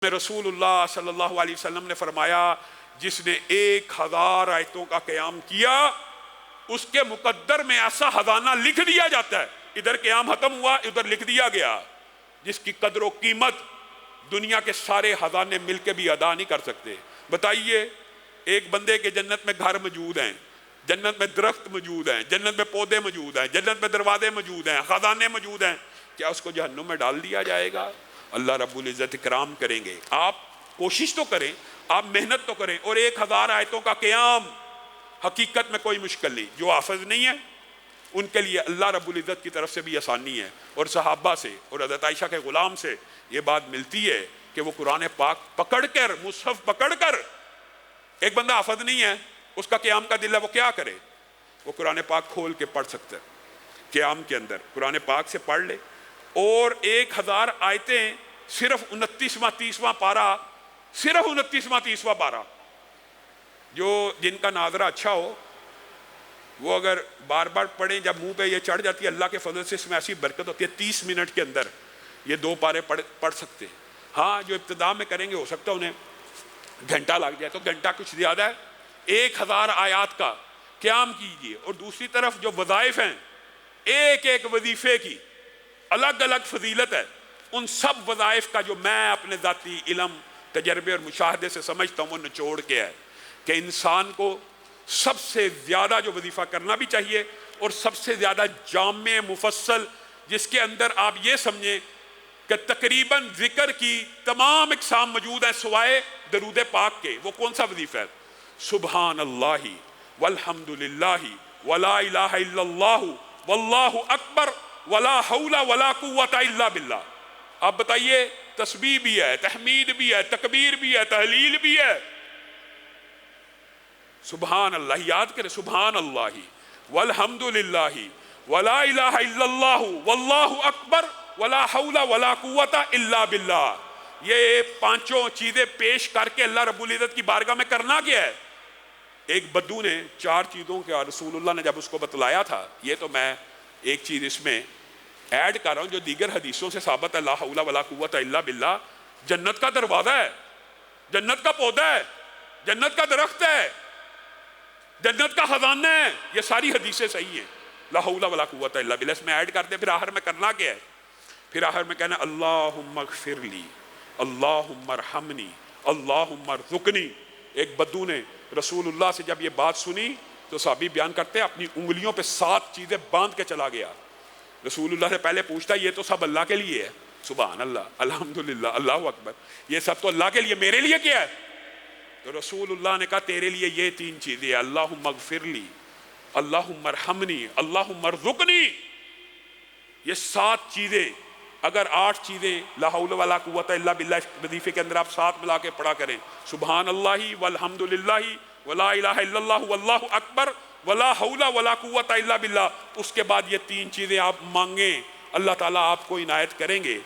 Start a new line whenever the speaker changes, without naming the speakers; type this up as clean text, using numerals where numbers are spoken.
میں رسول اللہ صلی اللہ علیہ وسلم نے فرمایا جس نے 1000 آیتوں کا قیام کیا اس کے مقدر میں ایسا خزانہ لکھ دیا جاتا ہے، ادھر قیام ختم ہوا ادھر لکھ دیا گیا، جس کی قدر و قیمت دنیا کے سارے خزانے مل کے بھی ادا نہیں کر سکتے۔ بتائیے ایک بندے کے جنت میں گھر موجود ہیں، جنت میں درخت موجود ہیں، جنت میں پودے موجود ہیں، جنت میں دروازے موجود ہیں، خزانے موجود ہیں، کیا اس کو جہنم میں ڈال دیا جائے گا؟ اللہ رب العزت اکرام کریں گے۔ آپ کوشش تو کریں، آپ محنت تو کریں، اور 1000 آیتوں کا قیام حقیقت میں کوئی مشکل نہیں۔ جو حافظ نہیں ہے ان کے لیے اللہ رب العزت کی طرف سے بھی آسانی ہے، اور صحابہ سے اور حضرت عائشہ کے غلام سے یہ بات ملتی ہے کہ وہ قرآن پاک پکڑ کر، مصحف پکڑ کر، ایک بندہ حافظ نہیں ہے اس کا قیام کا دل ہے، وہ کیا کرے؟ وہ قرآن پاک کھول کے پڑھ سکتا ہے، قیام کے اندر قرآن پاک سے پڑھ لے، اور 1000 آیتیں صرف 29واں 30واں پارہ، صرف 29واں 30واں پارہ، جو جن کا ناظرہ اچھا ہو وہ اگر بار بار پڑھیں، جب منہ پہ یہ چڑھ جاتی ہے اللہ کے فضل سے اس میں ایسی برکت ہوتی ہے، 30 منٹ کے اندر یہ 2 پارے پڑھ سکتے ہیں۔ ہاں جو ابتدا میں کریں گے ہو سکتا ہے انہیں گھنٹہ لگ جائے، تو گھنٹہ کچھ زیادہ ہے، 1000 آیات کا قیام کیجئے۔ اور دوسری طرف جو وظائف ہیں، ایک ایک وظیفے کی الگ الگ فضیلت ہے، ان سب وظائف کا جو میں اپنے ذاتی علم، تجربے اور مشاہدے سے سمجھتا ہوں وہ نچوڑ کے ہے کہ انسان کو سب سے زیادہ جو وظیفہ کرنا بھی چاہیے، اور سب سے زیادہ جامع مفصل، جس کے اندر آپ یہ سمجھیں کہ تقریباً ذکر کی تمام اقسام موجود ہیں سوائے درود پاک کے، وہ کون سا وظیفہ ہے؟ سبحان اللہ والحمد للہ ولا الہ الا اللہ واللہ اکبر ولا حول ولا قوت الا باللہ۔ آپ بتائیے تسبیح بھی ہے، تحمید بھی ہے، تکبیر بھی ہے، تحلیل بھی ہے۔ سبحان اللہ یاد کریں، سبحان اللہ والحمد للہ ولا الہ الا اللہ واللہ اکبر ولا حول ولا قوت الا باللہ۔ یہ 5 چیزیں پیش کر کے اللہ رب العزت کی بارگاہ میں کرنا کیا ہے؟ ایک بدو نے 4 چیزوں کا رسول اللہ نے جب اس کو بتلایا تھا، یہ تو میں ایک چیز اس میں ایڈ کر رہا ہوں جو دیگر حدیثوں سے ثابت ہے، لا حول ولا قوت الا باللہ، جنت کا دروازہ ہے، جنت کا پودا ہے، جنت کا درخت ہے، جنت کا خزانہ ہے، یہ ساری حدیثیں صحیح ہیں، لا حول ولا قوت الا باللہ۔ اس میں ایڈ کر دیں، پھر آخر میں کرنا کیا ہے؟ پھر آخر میں کہنا اللہم اغفر لی، اللہم ارحمنی، اللہم ارزقنی۔ ایک بدو نے رسول اللہ سے جب یہ بات سنی تو صحابی بیان کرتے ہیں اپنی انگلیوں پہ 7 چیزیں باندھ کے چلا گیا۔ رسول اللہ سے پہلے پوچھتا یہ تو سب اللہ کے لیے ہے، سبحان اللہ، الحمدللہ، اللہ اکبر، یہ سب تو اللہ کے لیے، میرے لیے کیا ہے؟ تو رسول اللہ نے کہا تیرے لیے یہ 3 چیزیں، اللہم اغفر لی، اللہم ارحمنی، اللہم ارزقنی۔ یہ 7 چیزیں، اگر 8 چیزیں لا حول ولا قوت الا باللہ اس وظیفے کے اندر آپ 7 ملا کے پڑھا کریں، سبحان اللہ والحمدللہ ولا الہ الا اللہ واللہ اکبر ولا حول ولا قوت الا باللہ، اس کے بعد یہ 3 چیزیں آپ مانگیں، اللہ تعالیٰ آپ کو عنایت کریں گے۔